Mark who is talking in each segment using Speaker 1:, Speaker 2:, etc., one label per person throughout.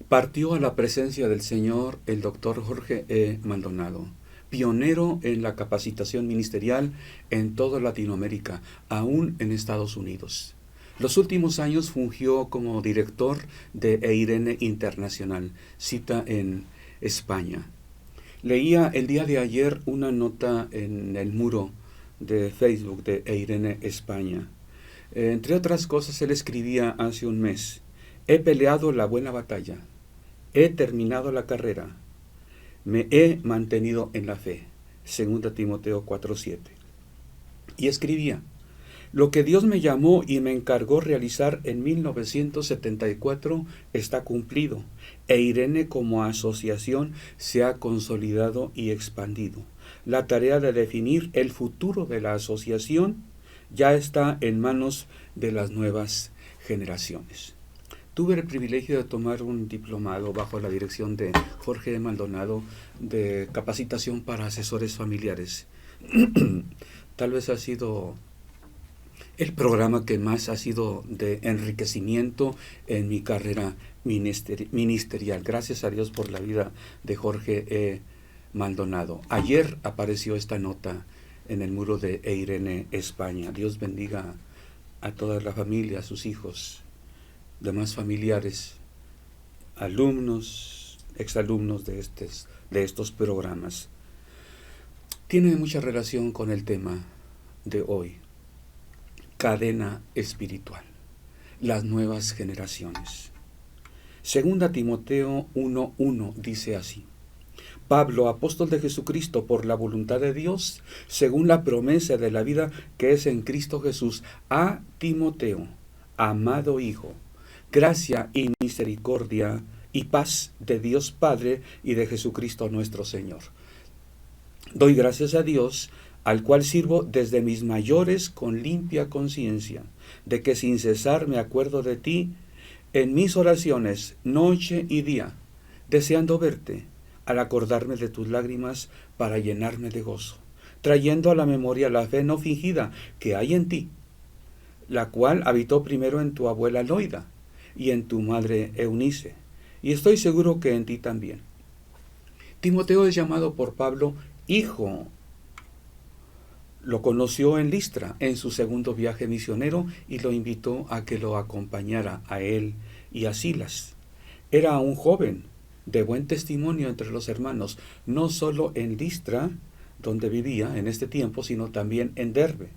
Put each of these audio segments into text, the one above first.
Speaker 1: Partió a la presencia del Señor el doctor Jorge E. Maldonado, pionero en la capacitación ministerial en toda Latinoamérica, aún en Estados Unidos. Los últimos años fungió como director de EIRENE Internacional, cita en España. Leía el día de ayer una nota en el muro de Facebook de EIRENE España. Entre otras cosas, él escribía hace un mes: he peleado la buena batalla, he terminado la carrera, me he mantenido en la fe. 2 Timoteo 4:7. Y escribía: lo que Dios me llamó y me encargó realizar en 1974 está cumplido. EIRENE como asociación se ha consolidado y expandido. La tarea de definir el futuro de la asociación ya está en manos de las nuevas generaciones. Tuve el privilegio de tomar un diplomado bajo la dirección de Jorge Maldonado de capacitación para asesores familiares. Tal vez ha sido el programa que más ha sido de enriquecimiento en mi carrera ministerial. Gracias a Dios por la vida de Jorge E. Maldonado. Ayer apareció esta nota en el muro de EIRENE España. Dios bendiga a toda la familia, a sus hijos, demás familiares, alumnos, exalumnos de estos programas. Tiene mucha relación con el tema de hoy: cadena espiritual, las nuevas generaciones. 2 Timoteo 1:1 dice así: Pablo, apóstol de Jesucristo por la voluntad de Dios, según la promesa de la vida que es en Cristo Jesús, a Timoteo, amado hijo, gracia y misericordia y paz de Dios Padre y de Jesucristo nuestro Señor. Doy gracias a Dios, al cual sirvo desde mis mayores con limpia conciencia, de que sin cesar me acuerdo de ti en mis oraciones, noche y día, deseando verte, al acordarme de tus lágrimas para llenarme de gozo, trayendo a la memoria la fe no fingida que hay en ti, la cual habitó primero en tu abuela Loida y en tu madre Eunice, y estoy seguro que en ti también. Timoteo es llamado por Pablo hijo. Lo conoció en Listra en su segundo viaje misionero y lo invitó a que lo acompañara a él y a Silas. Era un joven de buen testimonio entre los hermanos, no solo en Listra, donde vivía en este tiempo, sino también en Derbe.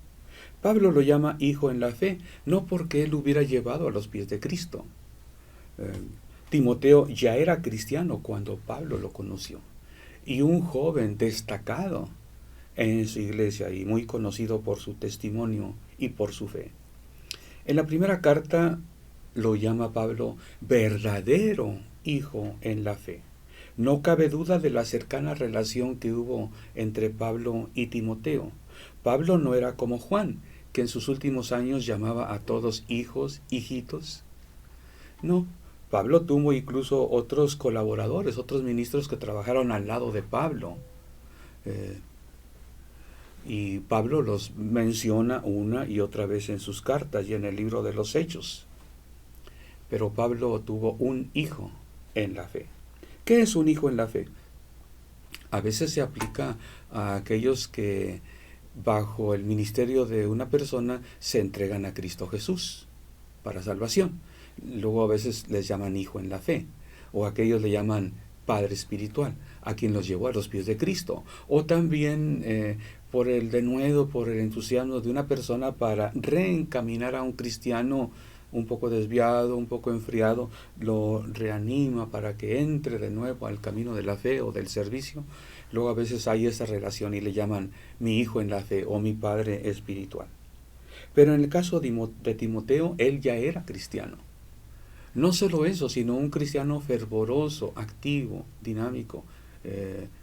Speaker 1: Pablo lo llama hijo en la fe, no porque él hubiera llevado a los pies de Cristo. Timoteo ya era cristiano cuando Pablo lo conoció, y un joven destacado en su iglesia y muy conocido por su testimonio y por su fe. En la primera carta lo llama Pablo verdadero hijo en la fe. No cabe duda de la cercana relación que hubo entre Pablo y Timoteo. Pablo no era como Juan, que en sus últimos años llamaba a todos hijos, hijitos. No, Pablo tuvo incluso otros colaboradores, otros ministros que trabajaron al lado de Pablo. Y Pablo los menciona una y otra vez en sus cartas y en el libro de los Hechos. Pero Pablo tuvo un hijo en la fe. ¿Qué es un hijo en la fe? A veces se aplica a aquellos que bajo el ministerio de una persona se entregan a Cristo Jesús para salvación. Luego a veces les llaman hijo en la fe, o aquellos le llaman padre espiritual, a quien los llevó a los pies de Cristo. O también por el denuedo, por el entusiasmo de una persona para reencaminar a un cristiano un poco desviado, un poco enfriado, lo reanima para que entre de nuevo al camino de la fe o del servicio. Luego a veces hay esa relación y le llaman mi hijo en la fe o mi padre espiritual. Pero en el caso de Timoteo, él ya era cristiano. No solo eso, sino un cristiano fervoroso, activo, dinámico,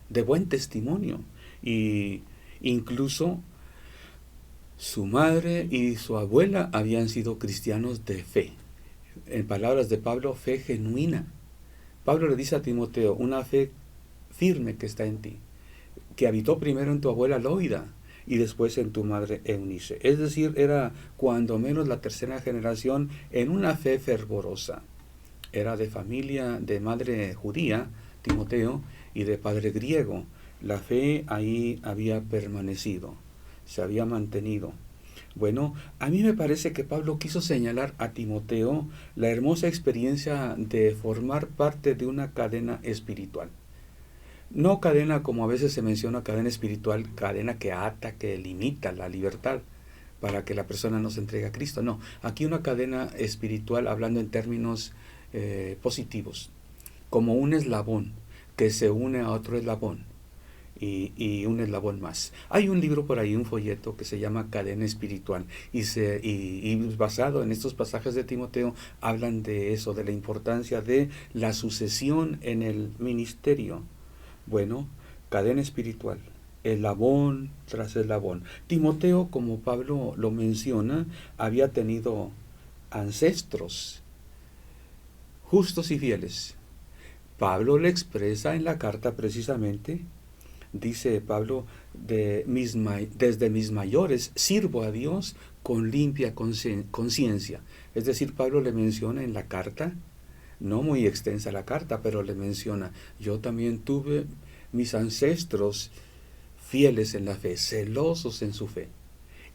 Speaker 1: de buen testimonio. Y incluso su madre y su abuela habían sido cristianos de fe. En palabras de Pablo, fe genuina. Pablo le dice a Timoteo, una fe firme que está en ti, que habitó primero en tu abuela Loida y después en tu madre Eunice. Es decir, era cuando menos la tercera generación en una fe fervorosa. Era de familia, de madre judía, Timoteo, y de padre griego. La fe ahí había permanecido, se había mantenido. Bueno, a mí me parece que Pablo quiso señalar a Timoteo la hermosa experiencia de formar parte de una cadena espiritual. No cadena como a veces se menciona, cadena espiritual, cadena que ata, que limita la libertad para que la persona no se entregue a Cristo. No, aquí una cadena espiritual hablando en términos positivos, como un eslabón que se une a otro eslabón y un eslabón más. Hay un libro por ahí, un folleto que se llama Cadena Espiritual y basado en estos pasajes de Timoteo hablan de eso, de la importancia de la sucesión en el ministerio. Bueno, cadena espiritual, eslabón tras eslabón. Timoteo, como Pablo lo menciona, había tenido ancestros justos y fieles. Pablo le expresa en la carta precisamente, dice Pablo, desde mis mayores sirvo a Dios con limpia conciencia. Es decir, Pablo le menciona en la carta, no muy extensa la carta, pero le menciona, yo también tuve mis ancestros fieles en la fe, celosos en su fe.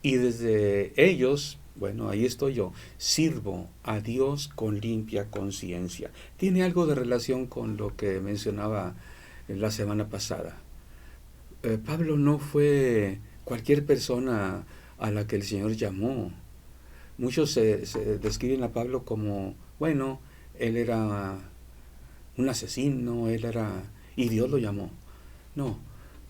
Speaker 1: Y desde ellos, bueno, ahí estoy yo, sirvo a Dios con limpia conciencia. Tiene algo de relación con lo que mencionaba la semana pasada. Pablo no fue cualquier persona a la que el Señor llamó. Muchos se describen a Pablo como, bueno, él era un asesino, y Dios lo llamó. No,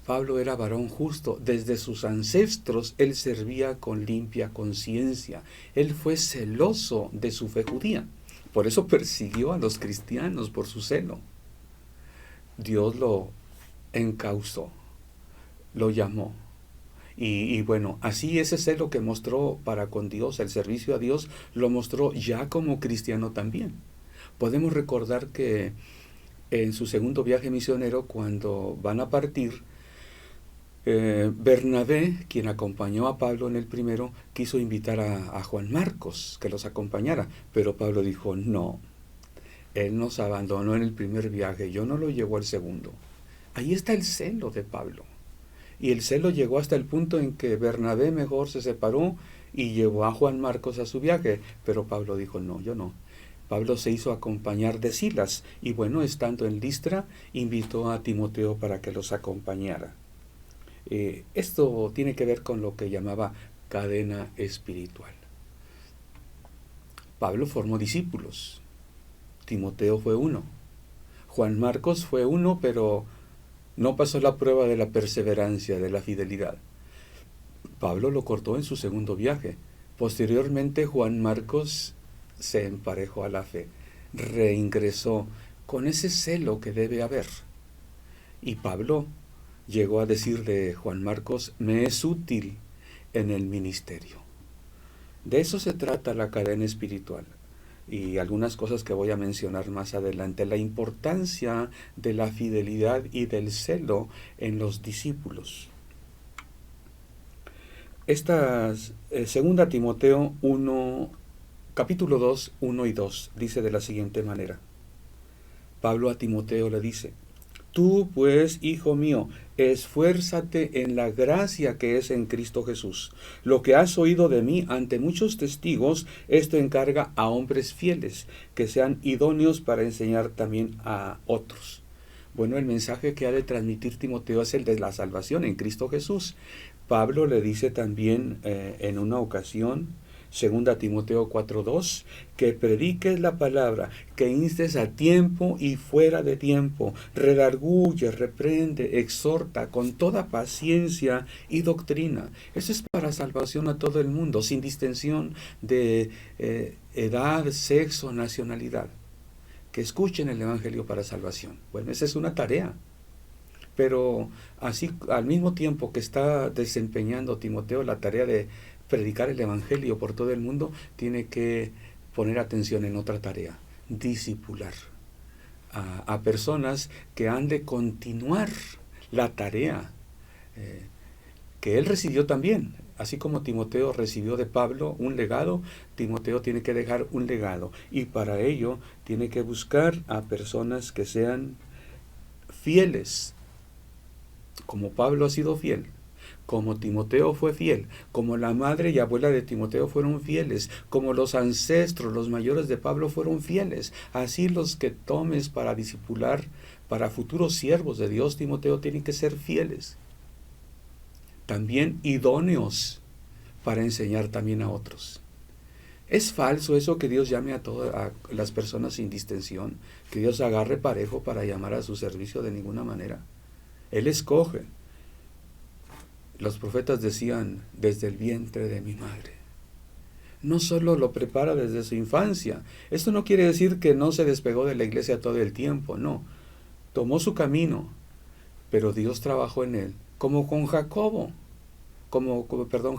Speaker 1: Pablo era varón justo. Desde sus ancestros él servía con limpia conciencia. Él fue celoso de su fe judía. Por eso persiguió a los cristianos por su celo. Dios lo encauzó, lo llamó. Y bueno, así ese celo que mostró para con Dios, el servicio a Dios, lo mostró ya como cristiano también. Podemos recordar que en su segundo viaje misionero, cuando van a partir, Bernabé, quien acompañó a Pablo en el primero, quiso invitar a Juan Marcos que los acompañara, pero Pablo dijo, no, él nos abandonó en el primer viaje, yo no lo llevo al segundo. Ahí está el celo de Pablo. Y el celo llegó hasta el punto en que Bernabé mejor se separó y llevó a Juan Marcos a su viaje, pero Pablo dijo, no, yo no. Pablo se hizo acompañar de Silas y bueno, estando en Listra, invitó a Timoteo para que los acompañara. Esto tiene que ver con lo que llamaba cadena espiritual. Pablo formó discípulos. Timoteo fue uno. Juan Marcos fue uno, pero no pasó la prueba de la perseverancia, de la fidelidad. Pablo lo cortó en su segundo viaje. Posteriormente, Juan Marcos se emparejó a la fe, reingresó con ese celo que debe haber. Y Pablo llegó a decir de Juan Marcos, me es útil en el ministerio. De eso se trata la cadena espiritual. Y algunas cosas que voy a mencionar más adelante, la importancia de la fidelidad y del celo en los discípulos. Segunda Timoteo 1, capítulo 2, 1 y 2, dice de la siguiente manera. Pablo a Timoteo le dice, tú pues, hijo mío, esfuérzate en la gracia que es en Cristo Jesús. Lo que has oído de mí ante muchos testigos, esto encarga a hombres fieles, que sean idóneos para enseñar también a otros. Bueno, el mensaje que ha de transmitir Timoteo es el de la salvación en Cristo Jesús. Pablo le dice también en una ocasión, 2 Timoteo 4:2, que prediques la palabra, que instes a tiempo y fuera de tiempo, redarguye, reprende, exhorta con toda paciencia y doctrina. Eso es para salvación a todo el mundo, sin distinción de edad, sexo, nacionalidad. Que escuchen el Evangelio para salvación. Bueno, esa es una tarea. Pero así, al mismo tiempo que está desempeñando Timoteo la tarea de predicar el Evangelio por todo el mundo, tiene que poner atención en otra tarea, discipular a personas que han de continuar la tarea que él recibió también. Así como Timoteo recibió de Pablo un legado, Timoteo tiene que dejar un legado. Y para ello tiene que buscar a personas que sean fieles, como Pablo ha sido fiel, como Timoteo fue fiel, como la madre y abuela de Timoteo fueron fieles, como los ancestros, los mayores de Pablo fueron fieles. Así los que tomes para discipular, para futuros siervos de Dios, Timoteo, tienen que ser fieles. También idóneos para enseñar también a otros. ¿Es falso eso que Dios llame a todas las personas sin distinción? Que Dios agarre parejo para llamar a su servicio de ninguna manera. Él escoge. Los profetas decían, desde el vientre de mi madre. No solo lo prepara desde su infancia. Esto no quiere decir que no se despegó de la iglesia todo el tiempo, no. Tomó su camino, pero Dios trabajó en él, como con Jacob,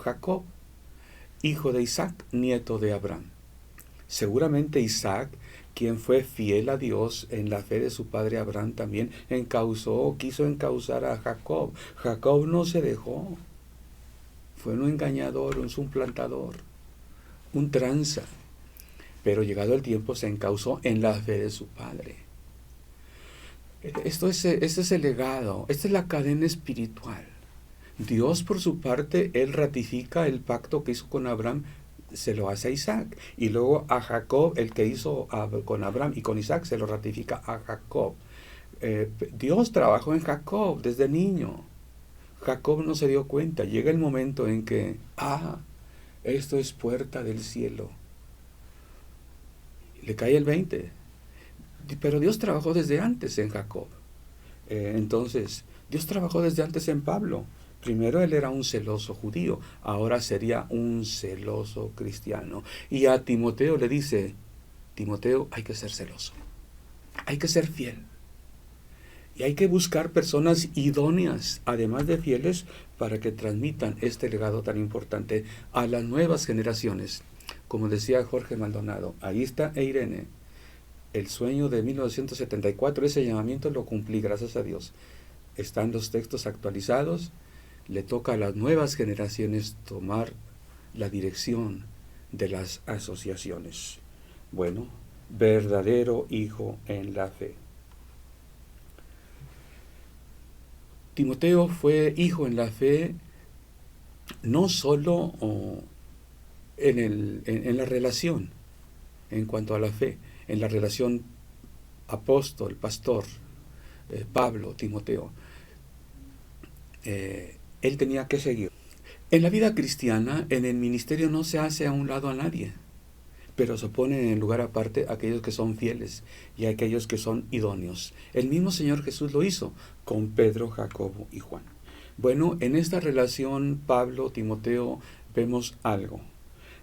Speaker 1: Jacob, hijo de Isaac, nieto de Abraham. Seguramente Isaac, quien fue fiel a Dios en la fe de su padre Abraham, también quiso encauzar a Jacob. Jacob no se dejó. Fue un engañador, un suplantador, un tranza. Pero llegado el tiempo se encauzó en la fe de su padre. Este es el legado, esta es la cadena espiritual. Dios, por su parte, Él ratifica el pacto que hizo con Abraham, se lo hace a Isaac. Y luego a Jacob, el que hizo con Abraham y con Isaac, se lo ratifica a Jacob. Dios trabajó en Jacob desde niño. Jacob no se dio cuenta. Llega el momento en que, esto es puerta del cielo. Le cae el 20. Pero Dios trabajó desde antes en Jacob. Entonces, Dios trabajó desde antes en Pablo. Primero él era un celoso judío, ahora sería un celoso cristiano. Y a Timoteo le dice, Timoteo, hay que ser celoso, hay que ser fiel. Y hay que buscar personas idóneas, además de fieles, para que transmitan este legado tan importante a las nuevas generaciones. Como decía Jorge Maldonado, ahí está Irene. El sueño de 1974, ese llamamiento lo cumplí, gracias a Dios. Están los textos actualizados. Le toca a las nuevas generaciones tomar la dirección de las asociaciones. Bueno, verdadero hijo en la fe. Timoteo fue hijo en la fe no solo en la relación, en cuanto a la fe, en la relación apóstol, pastor, Pablo, Timoteo. Él tenía que seguir. En la vida cristiana, en el ministerio no se hace a un lado a nadie, pero se ponen en lugar aparte aquellos que son fieles y aquellos que son idóneos. El mismo Señor Jesús lo hizo con Pedro, Jacobo y Juan. Bueno, en esta relación Pablo-Timoteo vemos algo.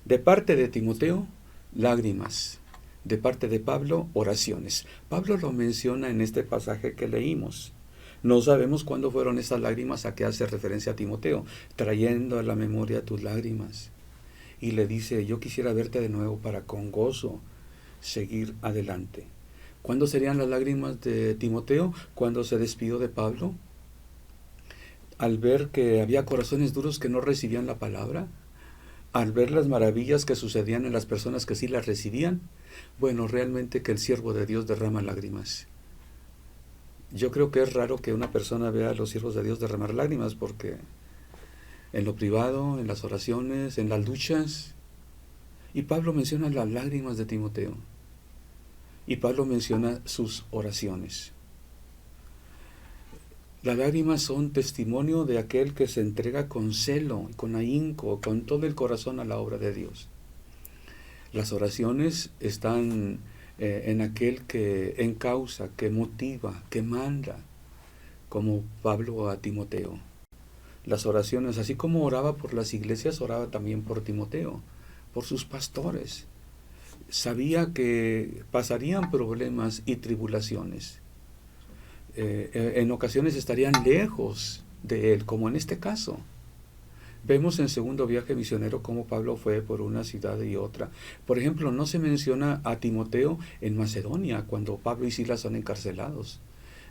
Speaker 1: De parte de Timoteo, lágrimas. De parte de Pablo, oraciones. Pablo lo menciona en este pasaje que leímos. No sabemos cuándo fueron esas lágrimas a que hace referencia a Timoteo, trayendo a la memoria tus lágrimas. Y le dice, yo quisiera verte de nuevo para con gozo seguir adelante. ¿Cuándo serían las lágrimas de Timoteo? ¿Cuándo se despidió de Pablo? Al ver que había corazones duros que no recibían la palabra, al ver las maravillas que sucedían en las personas que sí las recibían. Bueno, realmente que el siervo de Dios derrama lágrimas. Yo creo que es raro que una persona vea a los siervos de Dios derramar lágrimas, porque en lo privado, en las oraciones, en las luchas, y Pablo menciona las lágrimas de Timoteo, y Pablo menciona sus oraciones. Las lágrimas son testimonio de aquel que se entrega con celo, con ahínco, con todo el corazón a la obra de Dios. Las oraciones están en aquel que encausa, que motiva, que manda, como Pablo a Timoteo. Las oraciones, así como oraba por las iglesias, oraba también por Timoteo, por sus pastores. Sabía que pasarían problemas y tribulaciones. En ocasiones estarían lejos de él, como en este caso. Vemos en Segundo Viaje Misionero cómo Pablo fue por una ciudad y otra. Por ejemplo, no se menciona a Timoteo en Macedonia, cuando Pablo y Silas son encarcelados.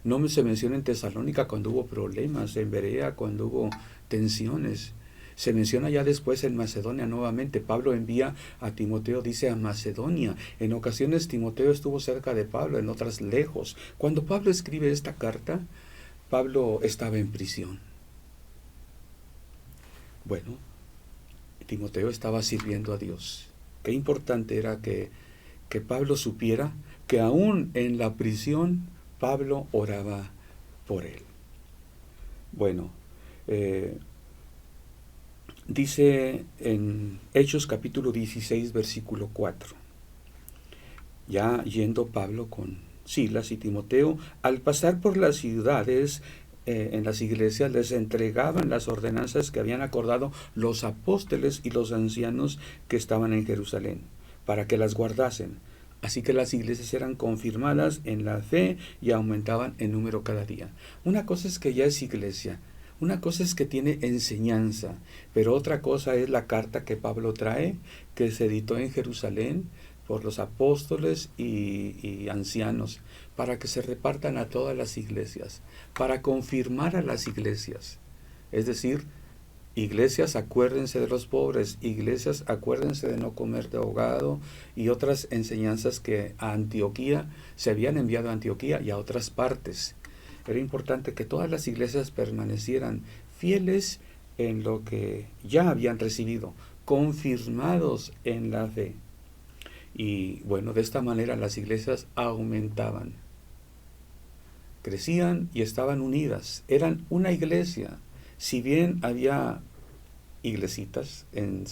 Speaker 1: No se menciona en Tesalónica cuando hubo problemas, en Berea cuando hubo tensiones. Se menciona ya después en Macedonia nuevamente. Pablo envía a Timoteo, dice, a Macedonia. En ocasiones Timoteo estuvo cerca de Pablo, en otras lejos. Cuando Pablo escribe esta carta, Pablo estaba en prisión. Bueno, Timoteo estaba sirviendo a Dios. Qué importante era que Pablo supiera que aún en la prisión Pablo oraba por él. Bueno, dice en Hechos capítulo 16, versículo 4. Ya yendo Pablo con Silas y Timoteo, al pasar por las ciudades, en las iglesias les entregaban las ordenanzas que habían acordado los apóstoles y los ancianos que estaban en Jerusalén, para que las guardasen. Así que las iglesias eran confirmadas en la fe y aumentaban en número cada día. Una cosa es que ya es iglesia, una cosa es que tiene enseñanza, pero otra cosa es la carta que Pablo trae, que se editó en Jerusalén por los apóstoles y ancianos, para que se repartan a todas las iglesias, para confirmar a las iglesias. Es decir, iglesias, acuérdense de los pobres, iglesias, acuérdense de no comer de ahogado, y otras enseñanzas que a Antioquía se habían enviado a Antioquía y a otras partes. Era importante que todas las iglesias permanecieran fieles en lo que ya habían recibido, confirmados en la fe. Y bueno, de esta manera las iglesias aumentaban, crecían y estaban unidas, eran una iglesia. Si bien había iglesitas en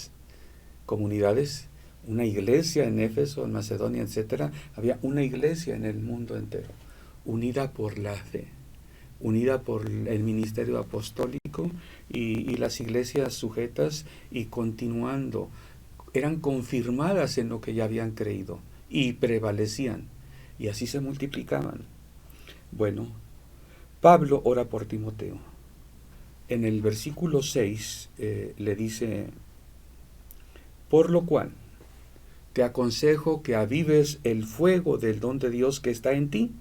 Speaker 1: comunidades, una iglesia en Éfeso, en Macedonia, etcétera, había una iglesia en el mundo entero, unida por la fe, unida por el ministerio apostólico y las iglesias sujetas y continuando. Eran confirmadas en lo que ya habían creído y prevalecían, y así se multiplicaban. Bueno, Pablo ora por Timoteo. En el versículo 6 le dice: por lo cual te aconsejo que avives el fuego del don de Dios que está en ti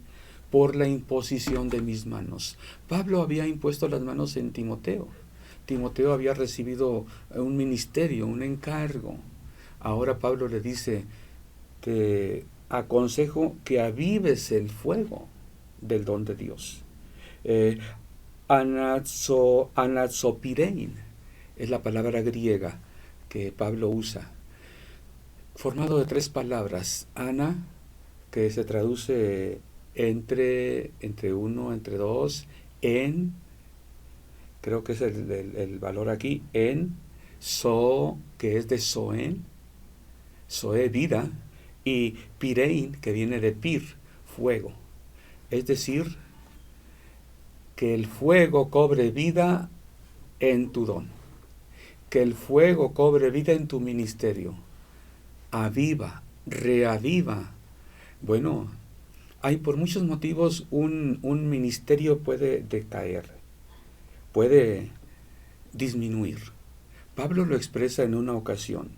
Speaker 1: por la imposición de mis manos. Pablo había impuesto las manos en Timoteo. Timoteo había recibido un ministerio, un encargo. Ahora Pablo le dice: te aconsejo que avives el fuego del don de Dios. Anazopirein es la palabra griega que Pablo usa, formado de tres palabras. Ana, que se traduce entre uno, entre dos. En, creo que es el valor aquí. En, so, que es de soen, soe, vida, y pirein, que viene de pir, fuego. Es decir, que el fuego cobre vida en tu don, que el fuego cobre vida en tu ministerio. Aviva, reaviva. Bueno, hay por muchos motivos un ministerio puede decaer, puede disminuir. Pablo lo expresa en una ocasión,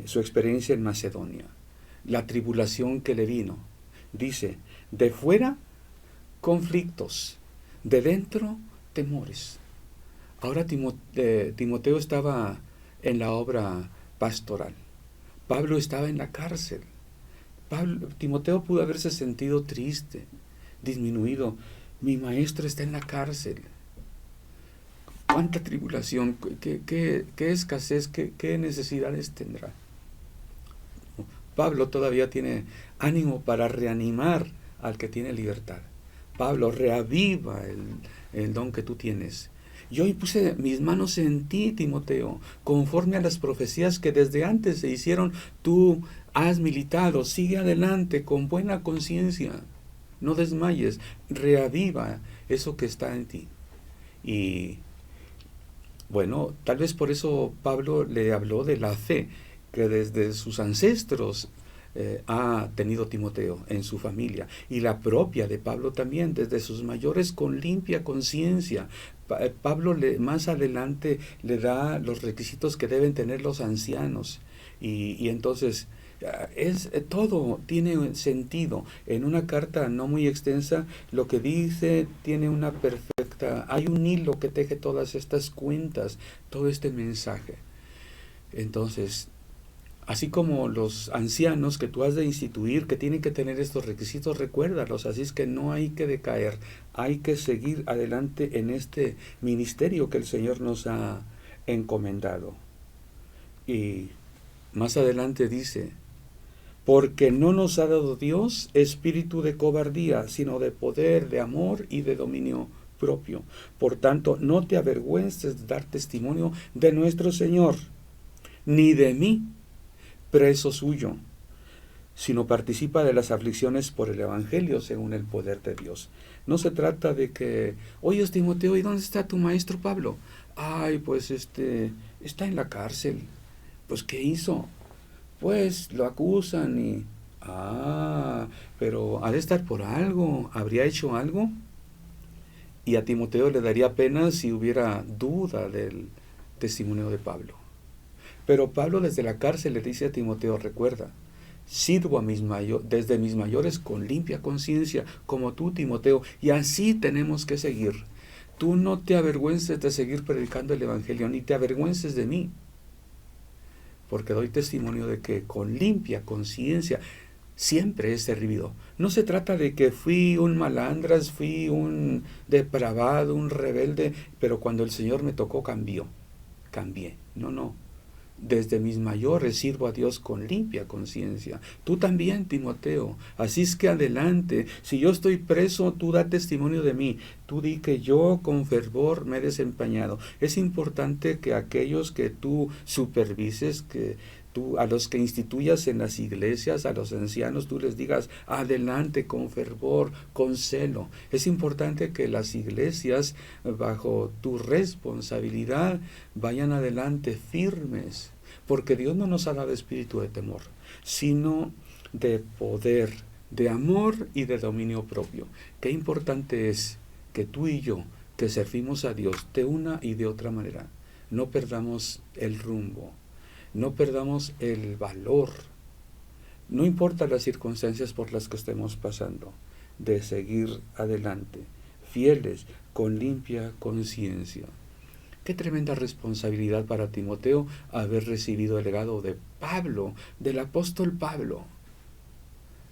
Speaker 1: su experiencia en Macedonia, la tribulación que le vino. Dice: de fuera, conflictos; de dentro, temores. Ahora Timoteo estaba en la obra pastoral. Pablo estaba en la cárcel. Timoteo pudo haberse sentido triste, disminuido. Mi maestro está en la cárcel. ¿Cuánta tribulación? ¿Qué escasez? ¿Qué necesidades tendrá? Pablo todavía tiene ánimo para reanimar al que tiene libertad. Pablo, reaviva el don que tú tienes. Yo puse mis manos en ti, Timoteo, conforme a las profecías que desde antes se hicieron. Tú has militado, sigue adelante con buena conciencia, no desmayes, reaviva eso que está en ti. Y bueno, tal vez por eso Pablo le habló de la fe que desde sus ancestros ha tenido Timoteo en su familia, y la propia de Pablo también, desde sus mayores con limpia conciencia. Pablo más adelante le da los requisitos que deben tener los ancianos, y entonces Todo tiene sentido. En una carta no muy extensa, lo que dice tiene una perfecta, hay un hilo que teje todas estas cuentas, todo este mensaje. Entonces, así como los ancianos que tú has de instituir, que tienen que tener estos requisitos, recuérdalos. Así es que no hay que decaer, hay que seguir adelante en este ministerio que el Señor nos ha encomendado. Y más adelante dice, porque no nos ha dado Dios espíritu de cobardía, sino de poder, de amor y de dominio propio. Por tanto, no te avergüences de dar testimonio de nuestro Señor, ni de mí, preso suyo, sino participa de las aflicciones por el Evangelio según el poder de Dios. No se trata de que, oye Timoteo, ¿y dónde está tu maestro Pablo? Ay, pues está en la cárcel. Pues ¿qué hizo? Pues lo acusan y... Ah, pero ha de estar por algo, ¿habría hecho algo? Y a Timoteo le daría pena si hubiera duda del testimonio de Pablo. Pero Pablo desde la cárcel le dice a Timoteo, recuerda, sirvo a desde mis mayores con limpia conciencia, como tú, Timoteo, y así tenemos que seguir. Tú no te avergüences de seguir predicando el Evangelio, ni te avergüences de mí, porque doy testimonio de que con limpia conciencia siempre he servido. No se trata de que fui un malandras, fui un depravado, un rebelde, pero cuando el Señor me tocó cambié. No. Desde mis mayores sirvo a Dios con limpia conciencia. Tú también, Timoteo. Así es que adelante. Si yo estoy preso, tú da testimonio de mí. Tú di que yo con fervor me he desempeñado. Es importante que aquellos que tú supervises, que tú, a los que instituyas en las iglesias, a los ancianos, tú les digas adelante con fervor, con celo. Es importante que las iglesias, bajo tu responsabilidad, vayan adelante firmes, porque Dios no nos ha dado espíritu de temor, sino de poder, de amor y de dominio propio. Qué importante es que tú y yo, que servimos a Dios de una y de otra manera, no perdamos el rumbo, no perdamos el valor, no importa las circunstancias por las que estemos pasando, de seguir adelante, fieles, con limpia conciencia. Qué tremenda responsabilidad para Timoteo haber recibido el legado de Pablo, del apóstol Pablo.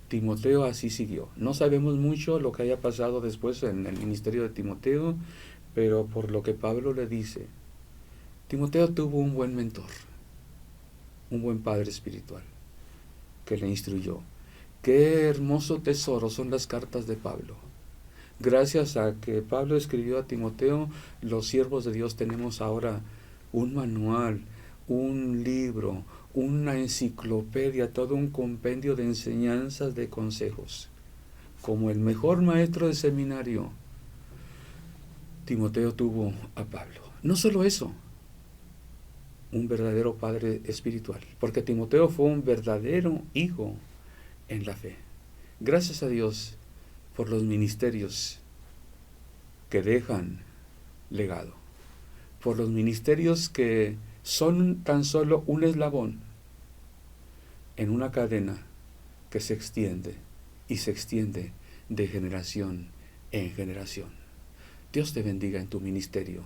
Speaker 1: Timoteo así siguió. No sabemos mucho lo que haya pasado después en el ministerio de Timoteo, pero por lo que Pablo le dice, Timoteo tuvo un buen mentor, un buen padre espiritual, que le instruyó. Qué hermoso tesoro son las cartas de Pablo. Gracias a que Pablo escribió a Timoteo, los siervos de Dios tenemos ahora un manual, un libro, una enciclopedia, todo un compendio de enseñanzas, de consejos. Como el mejor maestro de seminario, Timoteo tuvo a Pablo. No solo eso, un verdadero padre espiritual, porque Timoteo fue un verdadero hijo en la fe. Gracias a Dios por los ministerios que dejan legado, por los ministerios que son tan solo un eslabón en una cadena que se extiende y se extiende de generación en generación. Dios te bendiga en tu ministerio.